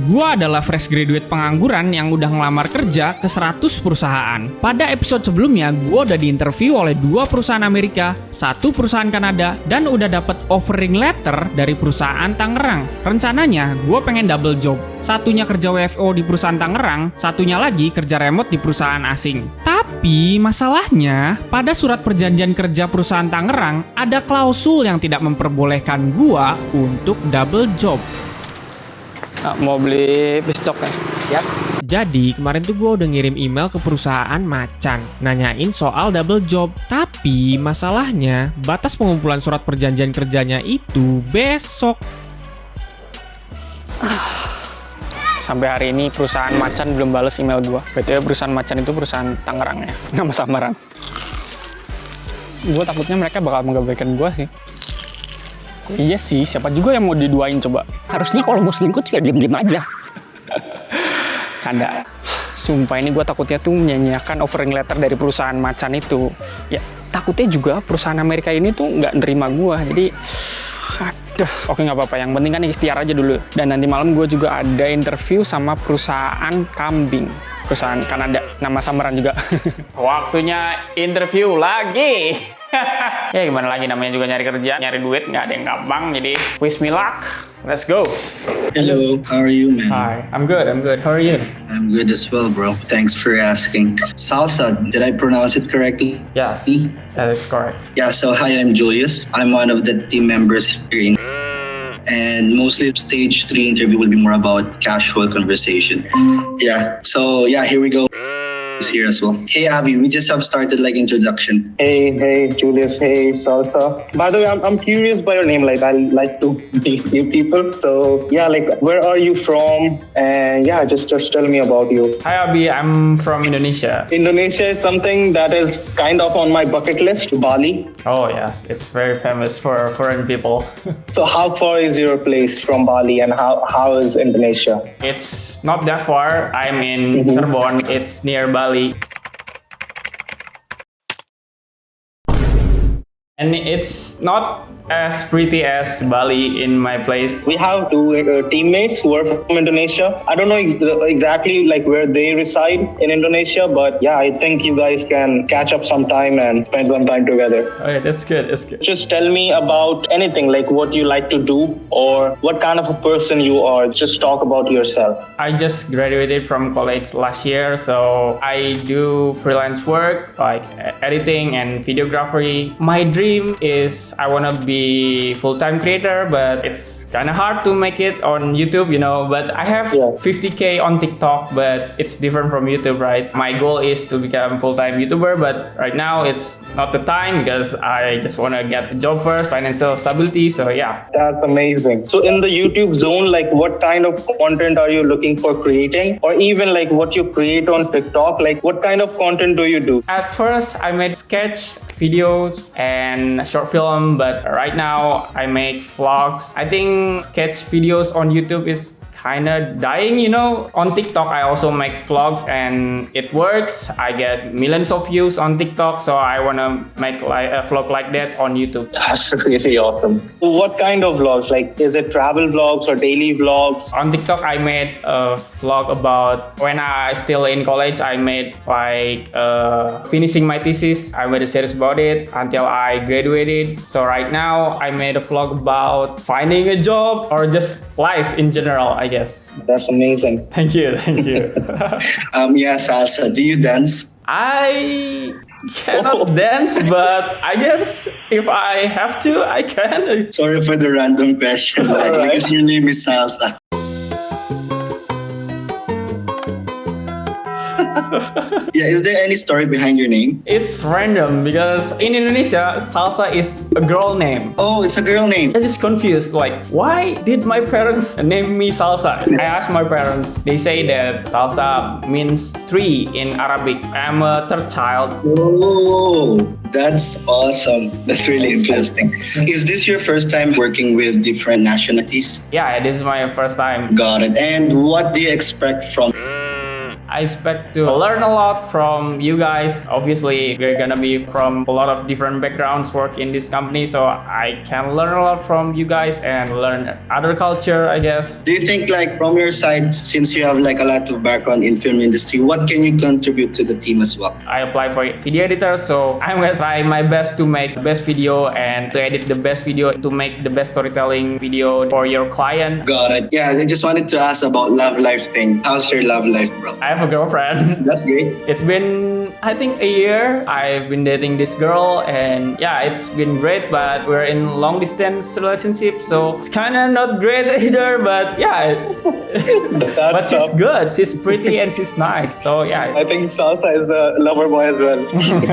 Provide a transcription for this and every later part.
Gua adalah fresh graduate pengangguran yang udah ngelamar kerja ke 100 perusahaan. Pada episode sebelumnya, gua udah diinterview oleh 2 perusahaan Amerika, 1 perusahaan Kanada, dan udah dapet offering letter dari perusahaan Tangerang. Rencananya, gua pengen double job. Satunya kerja WFO di perusahaan Tangerang, satunya lagi kerja remote di perusahaan asing. Tapi masalahnya, pada surat perjanjian kerja perusahaan Tangerang, ada klausul yang tidak memperbolehkan gua untuk double job. Mau beli piscok ya? Siap. Jadi kemarin tuh gue udah ngirim email ke perusahaan Macan nanyain soal double job. Tapi masalahnya batas pengumpulan surat perjanjian kerjanya itu besok. Sampai hari ini perusahaan Macan belum balas email gua. BTW perusahaan Macan itu perusahaan Tangerang ya, nama samaran. Gue takutnya mereka bakal mengabaikan gua sih. Iya sih, siapa juga yang mau diduain coba? Harusnya kalau mau selingkuh ya diem-diem aja. Canda. Sumpah ini gue takutnya tuh menyanyiakan offering letter dari perusahaan Macan itu. Ya takutnya juga perusahaan Amerika ini tuh nggak nerima gue. Jadi, aduh, oke nggak apa-apa. Yang penting kan ikhtiar aja dulu. Dan nanti malam gue juga ada interview sama perusahaan kambing. Perusahaan Kanada, nama samaran juga. Waktunya interview lagi. Ya gimana lagi, namanya juga nyari kerja, nyari duit, nggak ada yang gampang. Jadi wish me luck, let's go. Hello, how are you, man? Hi, I'm good. How are you? I'm good as well, bro. Thanks for asking. Salsa, did I pronounce it correctly? Yes, that's correct. Yeah, so hi, I'm Julius. I'm one of the team members here and mostly stage 3 interview will be more about casual conversation. Yeah, so yeah, here we go. Here as well. Hey Avi, we just have started like introduction. Hey, Julius. Hey, Salsa. By the way, I'm curious by your name. Like, I like to meet new people. So, yeah, like, where are you from? And yeah, just tell me about you. Hi Abi, I'm from Indonesia. Indonesia is something that is kind of on my bucket list. Bali. Oh yes, it's very famous for foreign people. So, how far is your place from Bali, and how is Indonesia? It's not that far. I'm in Cirebon. It's near Bali. And it's not as pretty as Bali in my place. We have 2 teammates who are from Indonesia. I don't know exactly like where they reside in Indonesia, but yeah, I think you guys can catch up sometime and spend some time together. Okay, that's good. Just tell me about anything, like what you like to do or what kind of a person you are. Just talk about yourself. I just graduated from college last year, so I do freelance work like editing and videography. My dream is I want to be full-time creator, but it's kind of hard to make it on YouTube, you know. But I have 50K on TikTok, but it's different from YouTube, right? My goal is to become full-time YouTuber, but right now it's not the time because I just want to get a job first, financial stability. So yeah. That's amazing. So in the YouTube zone, like what kind of content are you looking for creating, or even like what you create on TikTok? Like what kind of content do you do? At first, I made sketch videos and short film, but right now I make vlogs. I think sketch videos on YouTube is kind of dying, you know. On TikTok, I also make vlogs and it works. I get millions of views on TikTok, so I want to make like a vlog like that on YouTube. That's really awesome. What kind of vlogs? Like, is it travel vlogs or daily vlogs? On TikTok, I made a vlog about when I still in college. I made like finishing my thesis. I made a series about it until I graduated. So right now, I made a vlog about finding a job or just life in general, I guess. That's amazing. Thank you. Yeah, Salsa, do you dance? I cannot dance, but I guess if I have to, I can. Sorry for the random question, because your name is Salsa. Yeah, is there any story behind your name? It's random because in Indonesia, Salsa is a girl name. Oh, it's a girl name. I just confused, like, why did my parents name me Salsa? I asked my parents. They say that Salsa means 3 in Arabic. I'm a 3rd child. Oh, that's awesome. That's really interesting. Is this your first time working with different nationalities? Yeah, this is my first time. Got it. And what do you expect from I expect to learn a lot from you guys. Obviously, we're gonna be from a lot of different backgrounds work in this company, so I can learn a lot from you guys and learn other culture, I guess. Do you think, like, from your side, since you have like a lot of background in film industry, what can you contribute to the team as well? I apply for video editor, so I'm gonna try my best to make the best video and to edit the best video to make the best storytelling video for your client. Got it. Yeah, I just wanted to ask about love life thing. How's your love life, bro? I have a girlfriend. That's great. It's been, I think, a year. I've been dating this girl, and yeah, it's been great, but we're in long distance relationship, so it's kind of not great either, but yeah. But she's good. She's pretty and she's nice. So yeah. I think Salsa is the lover boy as well.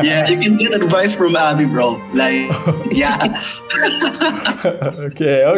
Yeah, you can get advice from Abby, bro. Like, yeah. Okay.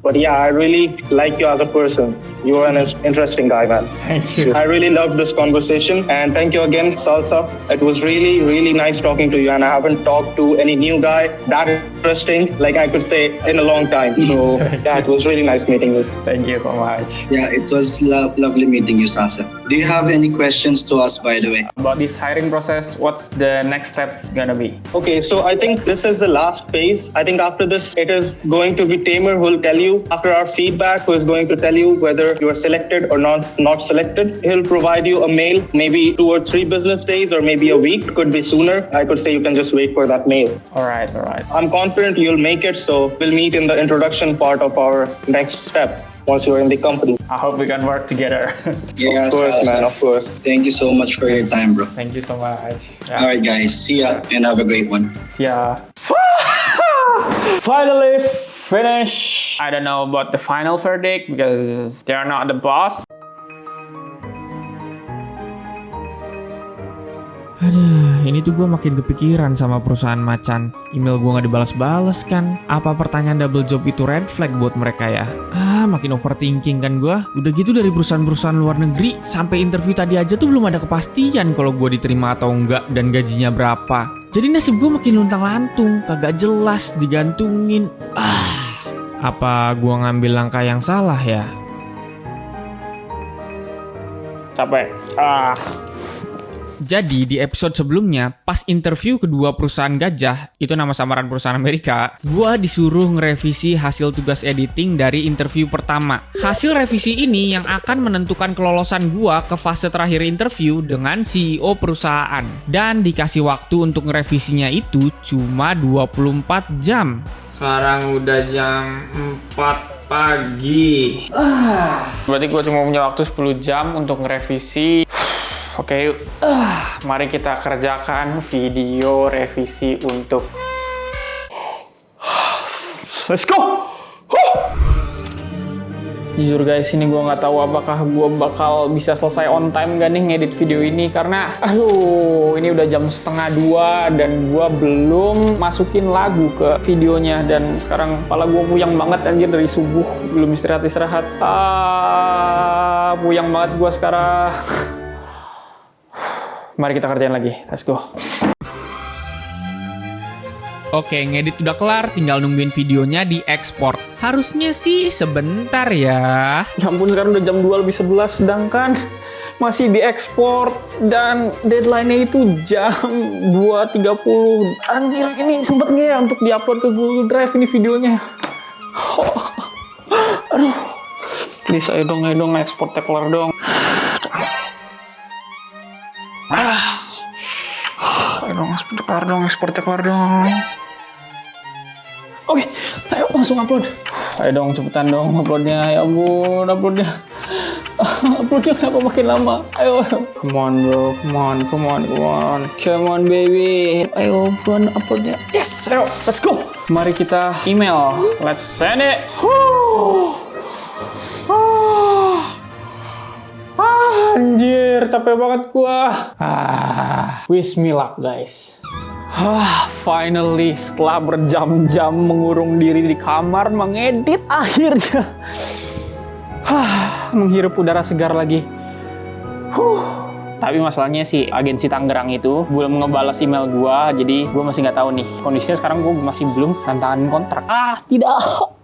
But yeah, I really like you as a person. You are an interesting guy, man. Thank you. I really loved this conversation, and thank you again, Salsa. It was really, really nice talking to you, and I haven't talked to any new guy that interesting, like I could say, in a long time. So yeah, it was really nice meeting you. Thank you so much. Yeah, it was lovely meeting you, Sasa. Do you have any questions to us, by the way? About this hiring process, what's the next step gonna be? Okay, so I think this is the last phase. I think after this, it is going to be Tamer who will tell you, after our feedback, who is going to tell you whether you are selected or not selected. He'll provide you a mail, maybe 2 or 3 business days, or maybe a week. Could be sooner. I could say you can just wait for that mail. All right. I'm confident you'll make it, so we'll meet in the introduction part of our next step once you're in the company. I hope we can work together. Yeah, Of course, Sasa. man, of course. Thank you so much for your time, bro. Thank you so much. All right, guys. See ya and have a great one. See ya. Finally finish. I don't know about the final verdict because they are not the boss. Aduh, ini tuh gue makin kepikiran sama perusahaan macan. Email gue gak dibalas-balas kan. Apa pertanyaan double job itu red flag buat mereka ya? Makin overthinking kan gue. Udah gitu dari perusahaan-perusahaan luar negeri, sampai interview tadi aja tuh belum ada kepastian kalau gue diterima atau enggak dan gajinya berapa. Jadi nasib gue makin luntang-lantung, kagak jelas, digantungin. Apa gue ngambil langkah yang salah ya? Capek. Jadi di episode sebelumnya, pas interview kedua perusahaan gajah, itu nama samaran perusahaan Amerika, gua disuruh ngerevisi hasil tugas editing dari interview pertama. Hasil revisi ini yang akan menentukan kelolosan gua ke fase terakhir interview dengan CEO perusahaan. Dan dikasih waktu untuk ngerevisinya itu cuma 24 jam. Sekarang udah jam 4 pagi. Berarti gua cuma punya waktu 10 jam untuk ngerevisi. Oke, mari kita kerjakan video revisi untuk... Let's go! Jujur guys, ini gue nggak tahu apakah gue bakal bisa selesai on time gak nih ngedit video ini. Karena, ini udah jam 1:30 dan gue belum masukin lagu ke videonya. Dan sekarang kepala gue puyang banget anjir dari subuh. Belum istirahat. Puyang banget gue sekarang. Mari kita kerjain lagi, let's go. Oke, ngedit udah kelar, tinggal nungguin videonya diekspor. Harusnya sih sebentar ya. Ya ampun, sekarang udah jam 2:11, sedangkan masih diekspor dan deadline-nya itu jam 2:30. Anjir, ini sempet nggak ya untuk diupload ke Google Drive ini videonya? Aduh, please ayo dong ekspor kelar dong. Ekspornya kelar dong. Oke, ayo langsung upload. Ayo dong, cepetan dong uploadnya. Ya ampun, uploadnya kenapa makin lama? Ayo, come on bro, come on baby. Ayo buruan uploadnya. Yes, ayo, let's go. Mari kita email. Let's send it. Anjir, capek banget gua. Wish me luck guys. Finally, setelah berjam-jam mengurung diri di kamar mengedit, akhirnya menghirup udara segar lagi. Tapi masalahnya sih agensi Tangerang itu belum ngebalas email gua, jadi gua masih nggak tahu nih kondisinya sekarang. Gua masih belum tanda tangan kontrak. Tidak.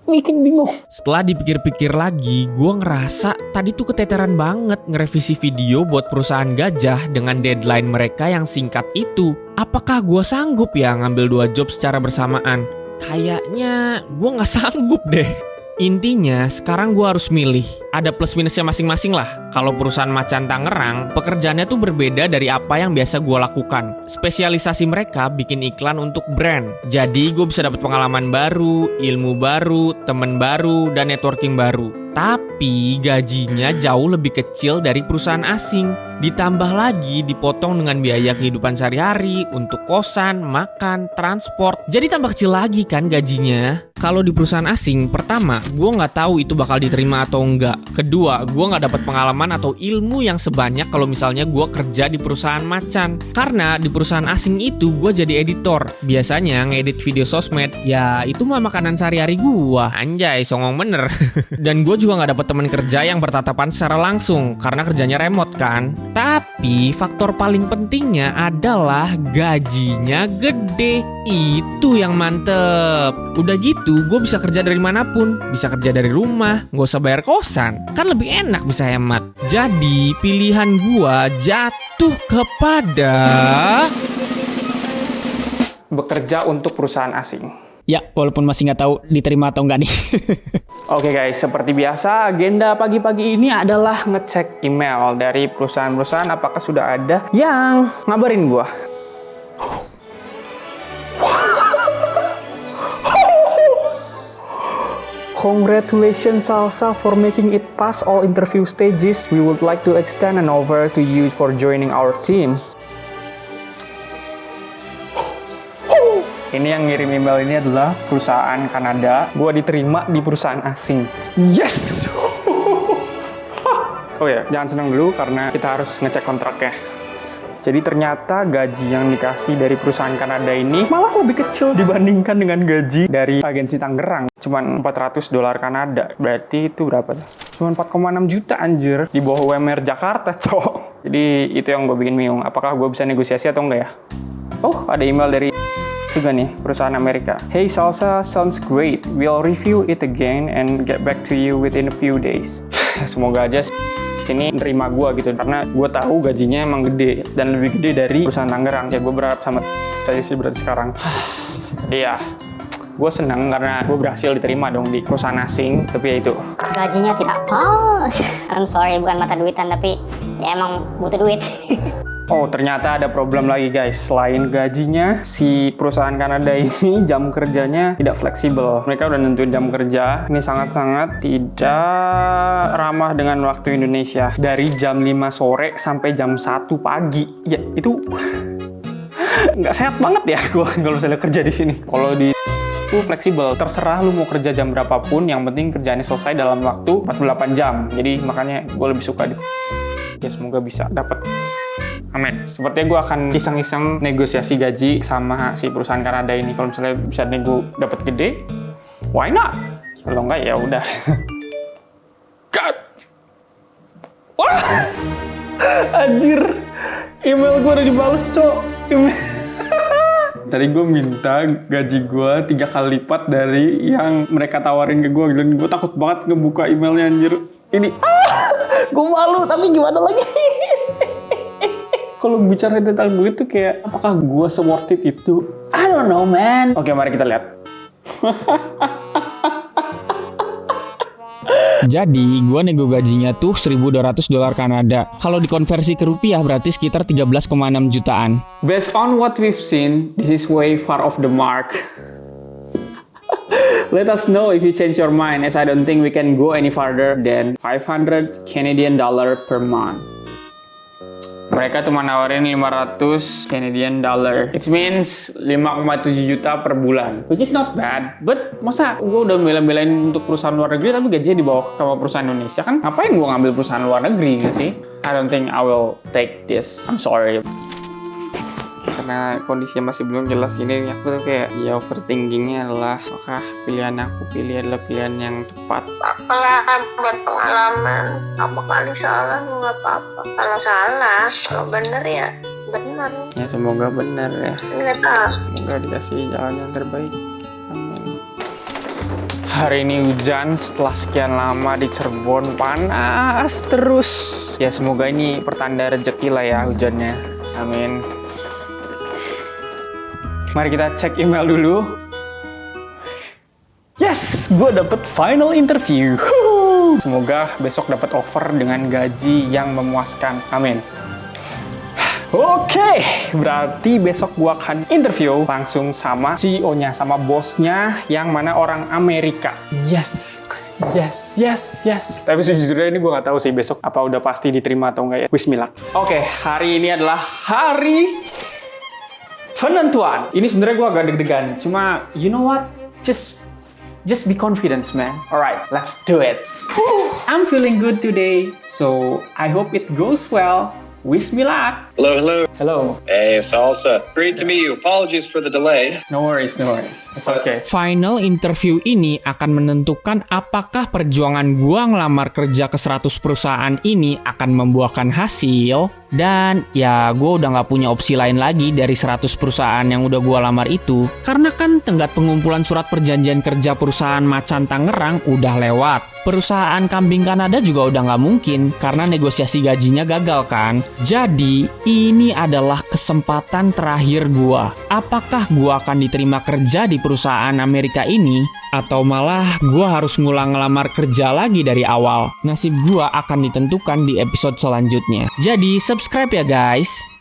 bikin bingung. Setelah dipikir-pikir lagi, gue ngerasa tadi tuh keteteran banget ngerevisi video buat perusahaan gajah dengan deadline mereka yang singkat itu. Apakah gue sanggup ya ngambil 2 job secara bersamaan? Kayaknya gue gak sanggup deh. Intinya sekarang gue harus milih. Ada plus minusnya masing-masing lah. Kalau perusahaan macan Tangerang, pekerjaannya tuh berbeda dari apa yang biasa gue lakukan. Spesialisasi mereka bikin iklan untuk brand. Jadi gue bisa dapat pengalaman baru, ilmu baru, temen baru, dan networking baru. Tapi gajinya jauh lebih kecil dari perusahaan asing. Ditambah lagi dipotong dengan biaya kehidupan sehari-hari untuk kosan, makan, transport. Jadi tambah kecil lagi kan gajinya. Kalau di perusahaan asing, pertama, gue nggak tahu itu bakal diterima atau enggak. Kedua, gue nggak dapat pengalaman atau ilmu yang sebanyak kalau misalnya gue kerja di perusahaan macan. Karena di perusahaan asing itu gue jadi editor. Biasanya ngedit video sosmed, ya itu mah makanan sehari-hari gue. Anjay, songong bener. Dan gue juga nggak dapat teman kerja yang bertatapan secara langsung karena kerjanya remote kan. Tapi faktor paling pentingnya adalah gajinya gede. Itu yang mantep. Udah gitu gue bisa kerja dari manapun. Bisa kerja dari rumah, gak usah bayar kosan. Kan lebih enak, bisa hemat. Jadi pilihan gue jatuh kepada Bekerja untuk perusahaan asing. Ya, walaupun masih nggak tahu diterima atau nggak nih. Oke guys, seperti biasa agenda pagi-pagi ini adalah ngecek email dari perusahaan-perusahaan apakah sudah ada yang ngabarin gua. Congratulations Salsa for making it past all interview stages. We would like to extend an offer to you for joining our team. Ini yang ngirim email ini adalah perusahaan Kanada. Gua diterima di perusahaan asing. Yes! Oh ya, jangan senang dulu karena kita harus ngecek kontraknya. Jadi ternyata gaji yang dikasih dari perusahaan Kanada ini malah lebih kecil dibandingkan dengan gaji dari agensi Tangerang. Cuman $400 Kanada. Berarti itu berapa tuh? Cuman 4,6 juta anjir. Di bawah UMR Jakarta, cok. Jadi itu yang gue bikin bingung. Apakah gue bisa negosiasi atau enggak ya? Oh, ada email dari juga nih, perusahaan Amerika. Hey Salsa, sounds great. We'll review it again and get back to you within a few days. Semoga aja sini nerima gue gitu, karena gue tahu gajinya emang gede dan lebih gede dari perusahaan Tangerang. Ya gue berharap sama saya sih berarti sekarang. Iya, gue senang karena gue berhasil diterima dong di perusahaan asing. Tapi ya itu, gajinya tidak pas. I'm sorry, bukan mata duitan, tapi ya emang butuh duit. oh ternyata ada problem lagi guys. Selain gajinya, si perusahaan Kanada ini jam kerjanya tidak fleksibel. Mereka udah nentuin jam kerja. Ini sangat-sangat tidak ramah dengan waktu Indonesia. Dari jam 5 sore sampai jam 1 pagi. Ya itu nggak sehat banget ya gue kalau misalnya kerja di sini. Kalau di itu fleksibel, terserah lu mau kerja jam berapapun, yang penting kerjaannya selesai dalam waktu 48 jam. Jadi makanya gue lebih suka di ya, semoga bisa dapat. Amin. Sepertinya gue akan iseng-iseng negosiasi gaji sama si perusahaan Kanada ini. Kalau misalnya bisa nego dapat gede, why not? Kalau enggak ya udah. God. Wah, anjir, email gue udah dibales cok. Tadi gue minta gaji gue 3 kali lipat dari yang mereka tawarin ke gue, dan gue takut banget ngebuka emailnya anjir. Ini, gue malu tapi gimana lagi? Kalau bicara tentang duit tuh kayak, apakah gue se-worth it itu? I don't know man. Oke, mari kita lihat. Jadi, gue nego gajinya tuh $1.200 Kanada. Kalau dikonversi ke rupiah berarti sekitar 13,6 jutaan. Based on what we've seen, this is way far off the mark. Let us know if you change your mind, as I don't think we can go any farther than $500 Canadian per month. Mereka cuma nawarin 500 Canadian dollar. It means 5,7 juta per bulan. Which is not bad. But masa gue udah bela-belain untuk perusahaan luar negeri tapi gajinya di bawah sama perusahaan Indonesia, kan ngapain gue ngambil perusahaan luar negeri gak sih? I don't think I will take this. I'm sorry. Karena kondisinya masih belum jelas ini, aku tuh kayak ya overthinkingnya adalah apakah pilihan aku pilih adalah pilihan yang tepat. Apalah buat pengalaman. Apa kali salah nggak apa-apa. Kalau salah, kalau bener ya bener. Ya semoga benar ya. Nggak tahu. Semoga dikasih jalan yang terbaik. Amin. Hari ini hujan setelah sekian lama di Cirebon, panas terus. Ya semoga ini pertanda rezeki lah ya hujannya. Amin. Mari kita cek email dulu. Yes, gue dapet final interview. Semoga besok dapat offer dengan gaji yang memuaskan. Amin. Oke, berarti besok gua akan interview langsung sama CEO-nya, sama bosnya yang mana orang Amerika. Yes. Tapi sejujurnya ini gua nggak tahu sih besok apa udah pasti diterima atau enggak ya. Wismillah. Oke, hari ini adalah hari penentuan. Ini sebenarnya gua agak deg-degan. Cuma, you know what? Just be confident, man. Alright, let's do it. I'm feeling good today, so I hope it goes well. Wish me luck. Hello. Hello. Hey, Salsa. Great to meet you. Apologies for the delay. No worries. It's okay. Final interview ini akan menentukan apakah perjuangan gua ngelamar kerja ke 100 perusahaan ini akan membuahkan hasil. Dan ya gua udah nggak punya opsi lain lagi dari 100 perusahaan yang udah gua lamar itu. Karena kan tenggat pengumpulan surat perjanjian kerja perusahaan Macan Tangerang udah lewat. Perusahaan kambing Kanada juga udah nggak mungkin karena negosiasi gajinya gagal kan. Jadi ini adalah kesempatan terakhir gua. Apakah gua akan diterima kerja di perusahaan Amerika ini? Atau malah gua harus ngulang ngelamar kerja lagi dari awal? Nasib gua akan ditentukan di episode selanjutnya. Jadi subscribe ya guys.